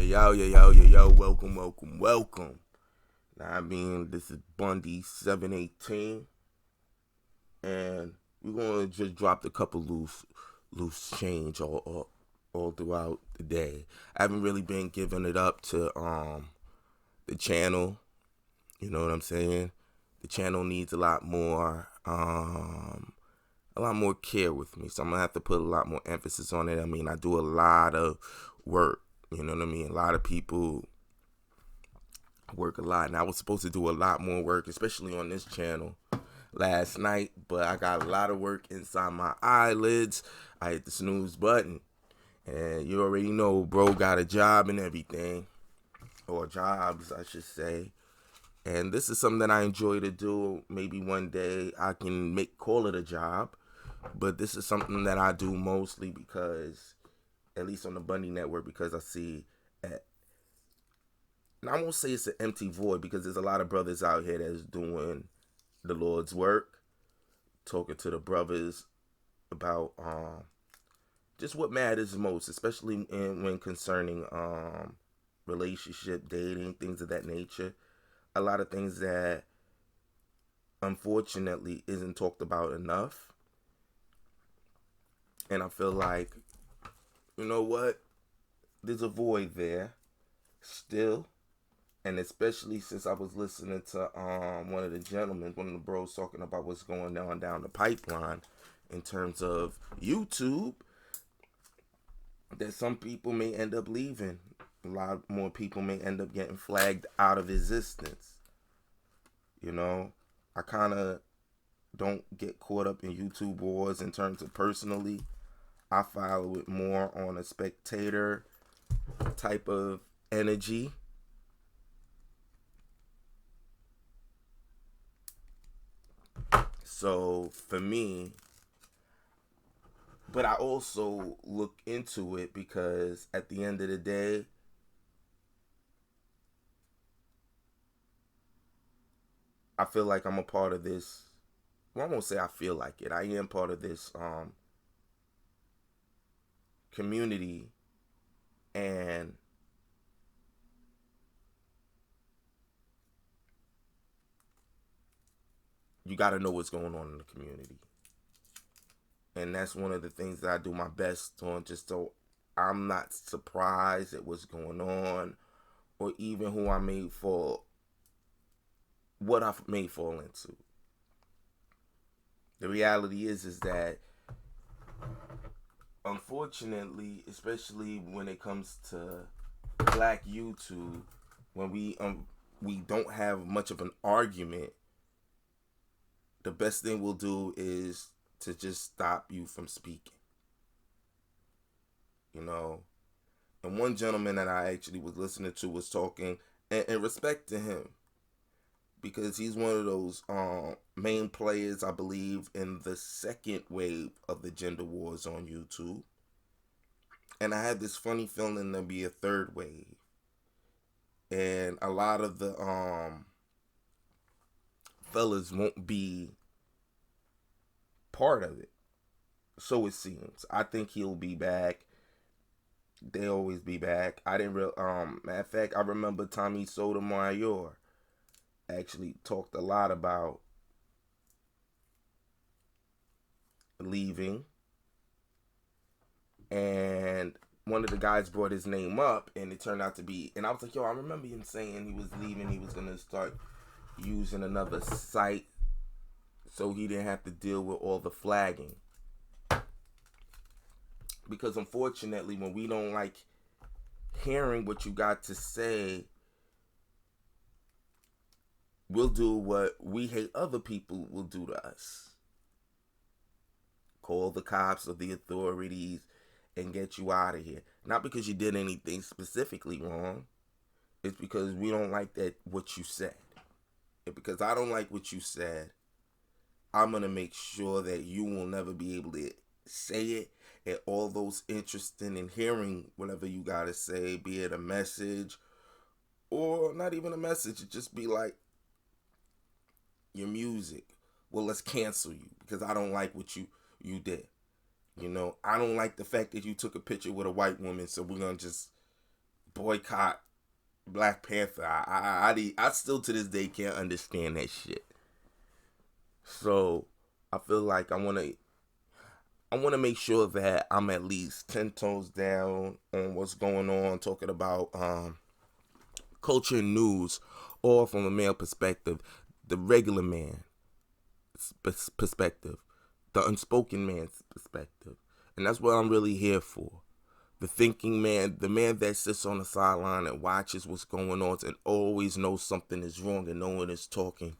Yo, welcome. This is BUNDY 718, and we're gonna just drop a couple loose change all throughout the day. I haven't really been giving it up to the channel. You know what I'm saying? The channel needs a lot more care with me, so I'm gonna have to put a lot more emphasis on it. I mean, I do a lot of work. You know what I mean? A lot of people work a lot, and I was supposed to do a lot more work, especially on this channel last night, but I got a lot of work inside my eyelids. I hit the snooze button, and you already know bro got a job and everything, or jobs I should say, and this is something that I enjoy to do. Maybe one day I can call it a job, but this is something that I do mostly because, at least on the Bundy Network, because I see and I won't say it's an empty void, because there's a lot of brothers out here that's doing the Lord's work, talking to the brothers about just what matters most, especially when concerning relationship, dating, things of that nature. A lot of things that unfortunately isn't talked about enough. And I feel like, you know what? There's a void there still. And especially since I was listening to one of the bros talking about what's going on down the pipeline in terms of YouTube, that some people may end up leaving. A lot more people may end up getting flagged out of existence. You know, I kind of don't get caught up in YouTube wars in terms of personally. I follow it more on a spectator type of energy. So for me, but I also look into it because at the end of the day, I feel like I'm a part of this. Well, I won't say I feel like it. I am part of this community, and you got to know what's going on in the community. And that's one of the things that I do my best on, just so I'm not surprised at what's going on, or even who I may fall, what I may fall into. The reality is that, unfortunately, especially when it comes to Black YouTube, when we don't have much of an argument, the best thing we'll do is to just stop you from speaking. You know, and one gentleman that I actually was listening to was talking, and respect to him, because he's one of those main players, I believe, in the second wave of the gender wars on YouTube. And I had this funny feeling there'll be a third wave, and a lot of the fellas won't be part of it. So it seems. I think he'll be back. They always be back. I didn't matter of fact, I remember Tommy Sotomayor actually talked a lot about leaving, and one of the guys brought his name up, and it turned out to be, and I was like, yo, I remember him saying he was leaving, he was gonna start using another site so he didn't have to deal with all the flagging. Because unfortunately, when we don't like hearing what you got to say, we'll do what we hate other people will do to us. Call the cops or the authorities and get you out of here. Not because you did anything specifically wrong. It's because we don't like what you said. And because I don't like what you said, I'm going to make sure that you will never be able to say it. And all those interested in hearing whatever you got to say, be it a message or not even a message, it just be like your music. Well, let's cancel you because I don't like what you did. You know, I don't like the fact that you took a picture with a white woman, so we're going to just boycott Black Panther. I still to this day can't understand that shit. So I feel like I want to make sure that I'm at least 10 toes down on what's going on, talking about culture and news, or from a male perspective, the regular man perspective, the unspoken man's perspective. And that's what I'm really here for. The thinking man, the man that sits on the sideline and watches what's going on and always knows something is wrong and no one is talking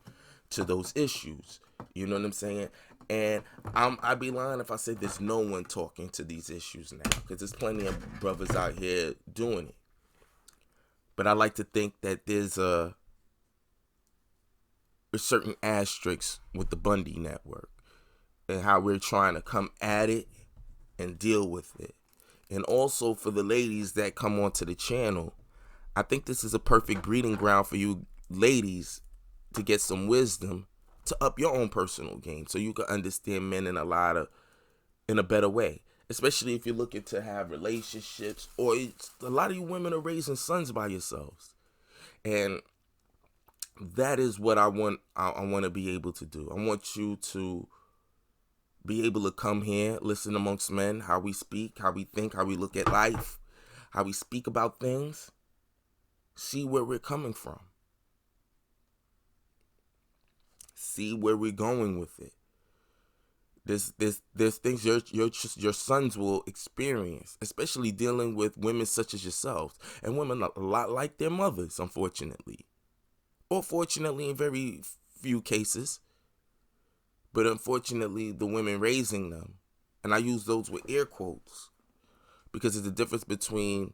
to those issues. You know what I'm saying? And I'd be lying if I said there's no one talking to these issues now, because there's plenty of brothers out here doing it. But I like to think that there's a certain asterisks with the Bundy Network and how we're trying to come at it and deal with it. And also for the ladies that come onto the channel, I think this is a perfect breeding ground for you ladies to get some wisdom to up your own personal game, so you can understand men in a better way. Especially if you're looking to have relationships, or a lot of you women are raising sons by yourselves, and that is what I want. I want to be able to do. I want you to be able to come here, listen amongst men, how we speak, how we think, how we look at life, how we speak about things, see where we're coming from, see where we're going with it. There's things your sons will experience, especially dealing with women such as yourselves, and women a lot like their mothers, unfortunately, or fortunately in very few cases. But unfortunately, the women raising them, and I use those with air quotes, because there's a difference between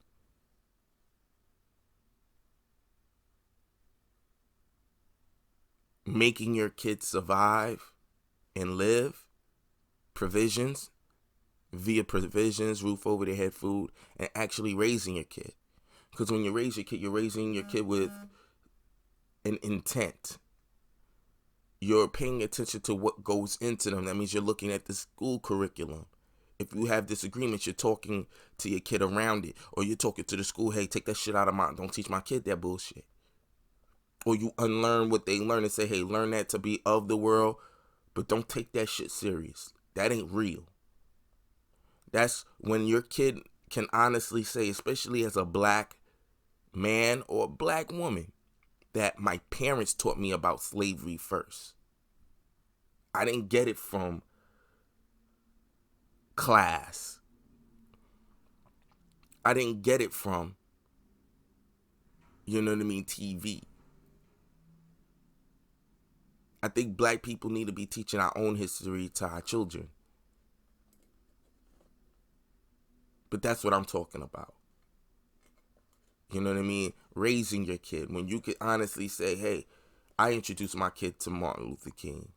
making your kids survive and live, provisions, roof over their head, food, and actually raising your kid. Because when you raise your kid, you're raising your kid with an intent. You're paying attention to what goes into them. That means you're looking at the school curriculum. If you have disagreements, you're talking to your kid around it. Or you're talking to the school, hey, take that shit out of mine. Don't teach my kid that bullshit. Or you unlearn what they learn and say, hey, learn that to be of the world, but don't take that shit serious. That ain't real. That's when your kid can honestly say, especially as a black man or a black woman, that my parents taught me about slavery first. I didn't get it from class. I didn't get it from, TV. I think black people need to be teaching our own history to our children. But that's what I'm talking about. You know what I mean? Raising your kid. When you could honestly say, hey, I introduced my kid to Martin Luther King.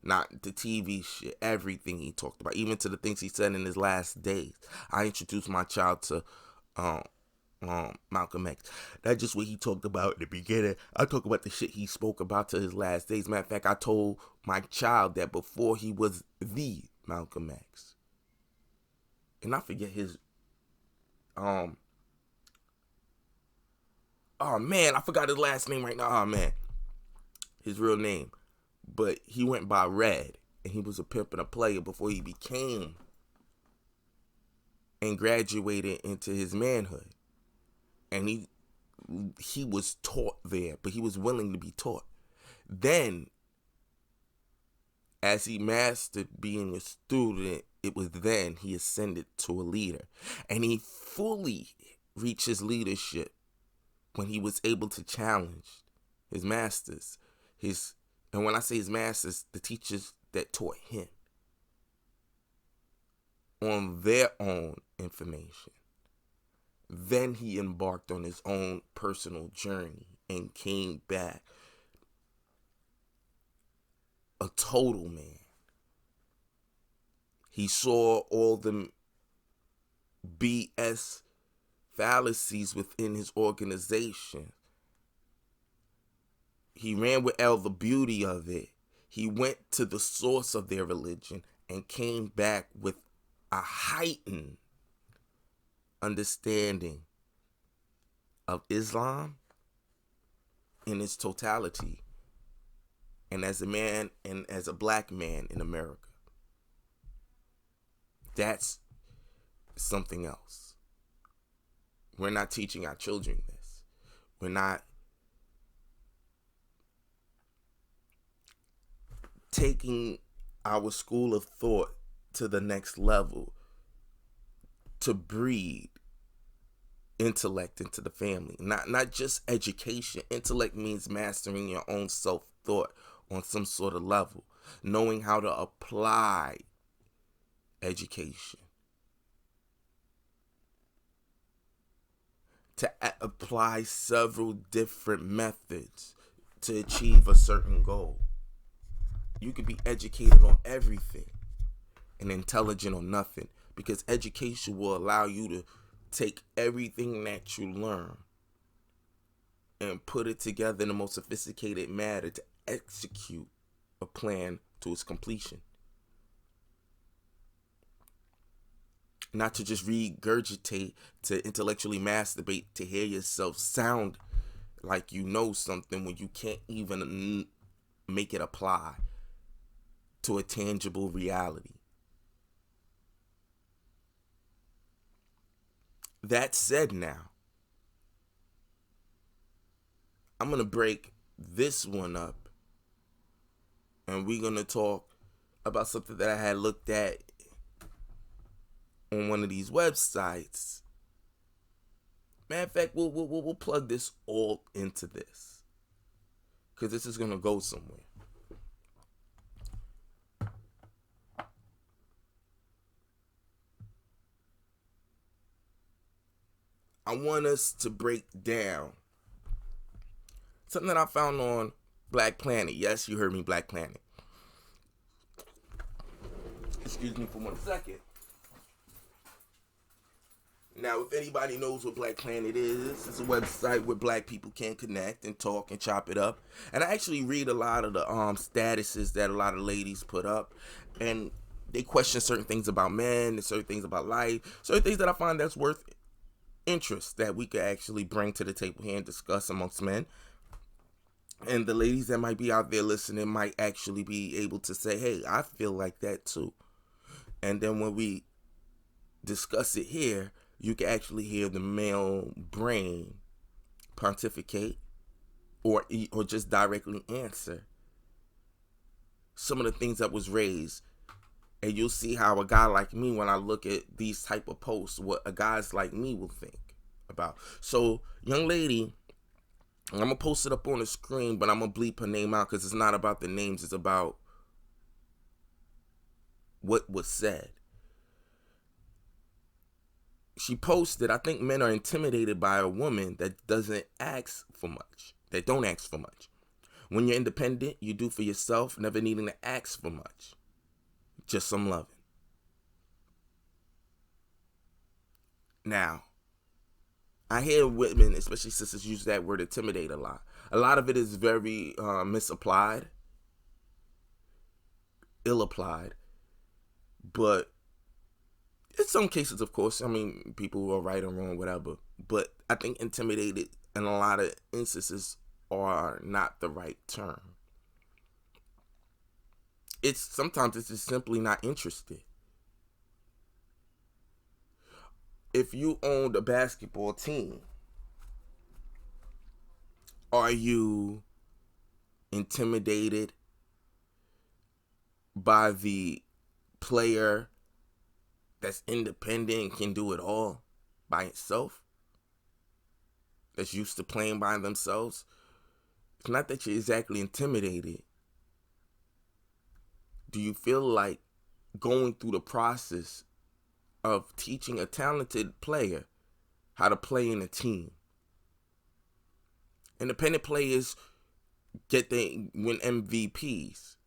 Not the TV shit, everything he talked about, even to the things he said in his last days. I introduced my child to Malcolm X. That's just what he talked about in the beginning. I talk about the shit he spoke about to his last days. Matter of fact, I told my child that before he was the Malcolm X. And I forget his oh man, I forgot his last name right now. Oh man. His real name. But he went by Red, and he was a pimp and a player before he became and graduated into his manhood. And he was taught there, but he was willing to be taught. Then, as he mastered being a student, it was then he ascended to a leader. And he fully reached his leadership when he was able to challenge his masters, and when I say his masters, the teachers that taught him, on their own information. Then he embarked on his own personal journey and came back a total man. He saw all the BS fallacies within his organization. He ran with all the beauty of it. He went to the source of their religion and came back with a heightened understanding of Islam in its totality, and as a man and as a black man in America. That's something else. We're not teaching our children this. We're not taking our school of thought to the next level to breed intellect into the family. Not just education. Intellect means mastering your own self-thought on some sort of level, knowing how to apply education, to apply several different methods to achieve a certain goal. You could be educated on everything and intelligent on nothing, because education will allow you to take everything that you learn and put it together in the most sophisticated manner to execute a plan to its completion. Not to just regurgitate, to intellectually masturbate, to hear yourself sound like you know something when you can't even make it apply to a tangible reality. That said, now, I'm going to break this one up, and we're going to talk about something that I had looked at on one of these websites. Matter of fact, we'll plug this all into this, because this is going to go somewhere. I want us to break down something that I found on Black Planet. Yes, you heard me, Black Planet. Excuse me for 1 second. Now, if anybody knows what Black Planet is, it's a website where black people can connect and talk and chop it up. And I actually read a lot of the statuses that a lot of ladies put up, and they question certain things about men and certain things about life, certain things that I find that's worth interest that we could actually bring to the table here and discuss amongst men. And the ladies that might be out there listening might actually be able to say, hey, I feel like that too. And then when we discuss it here, you can actually hear the male brain pontificate or just directly answer some of the things that was raised. And you'll see how a guy like me, when I look at these type of posts, what a guys like me will think about. So, young lady, I'm going to post it up on the screen, but I'm going to bleep her name out because it's not about the names. It's about what was said. She posted, I think men are intimidated by a woman that doesn't ask for much. That don't ask for much. When you're independent, you do for yourself, never needing to ask for much. Just some loving. Now, I hear women, especially sisters, use that word intimidate a lot. A lot of it is very misapplied, ill-applied. But in some cases, of course, I mean, people who are right or wrong, whatever. But I think intimidated in a lot of instances are not the right term. Sometimes it's just simply not interested. If you owned a basketball team, are you intimidated by the player that's independent and can do it all by itself? That's used to playing by themselves? It's not that you're exactly intimidated. Do you feel like going through the process of teaching a talented player how to play in a team? Independent players win MVPs.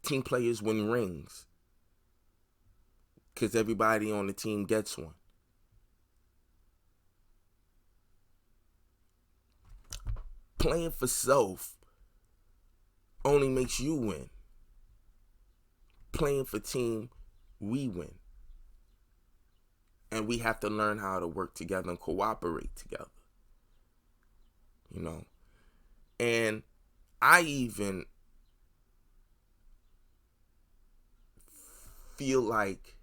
Team players win rings because everybody on the team gets one. Playing for self only makes you win. Playing for team, we win. And we have to learn how to work together and cooperate together. you know. And I even feel like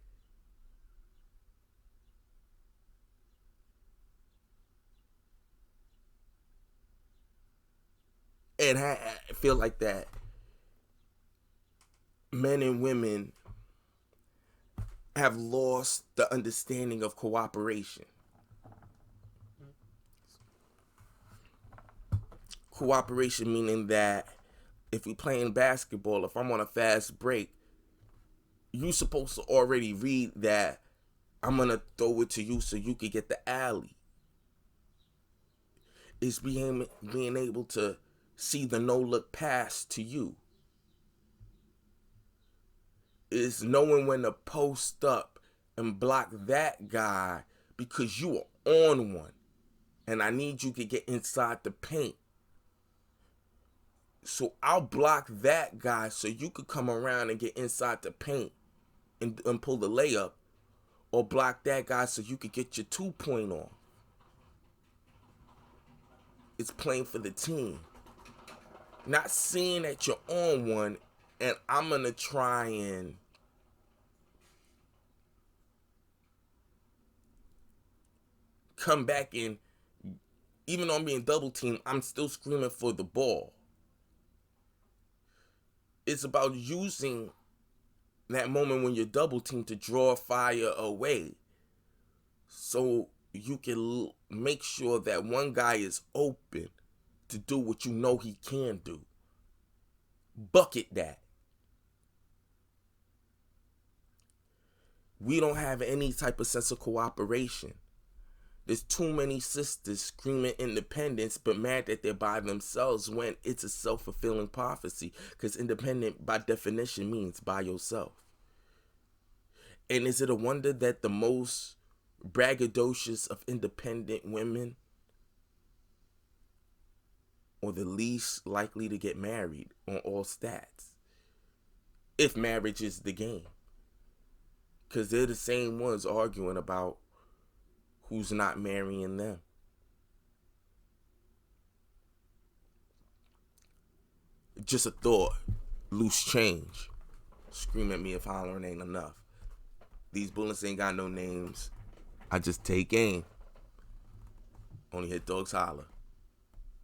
I feel like that men and women have lost the understanding of cooperation. Cooperation meaning that if we playing basketball, if I'm on a fast break, you supposed to already read that I'm gonna throw it to you so you can get the alley. It's being able to see the no look pass to you. It's knowing when to post up and block that guy because you are on one, and I need you to get inside the paint. So I'll block that guy so you could come around and get inside the paint and pull the layup, or block that guy so you could get your 2-point on. It's playing for the team. Not seeing that you're on one and I'm going to try and come back in. Even though I'm being double teamed, I'm still screaming for the ball. It's about using that moment when you're double teamed to draw fire away, so you can make sure that one guy is open to do what you know he can do. Bucket that. We don't have any type of sense of cooperation. There's too many sisters screaming independence but mad that they're by themselves, when it's a self-fulfilling prophecy, because independent by definition means by yourself. And is it a wonder that the most braggadocious of independent women are the least likely to get married on all stats, if marriage is the game? Because they're the same ones arguing about who's not marrying them. Just a thought. Loose change. Scream at me if hollering ain't enough. These bullets ain't got no names. I just take aim. Only hit dogs holler.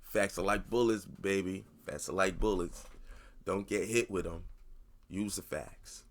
Facts are like bullets, baby. Facts are like bullets. Don't get hit with them. Use the facts.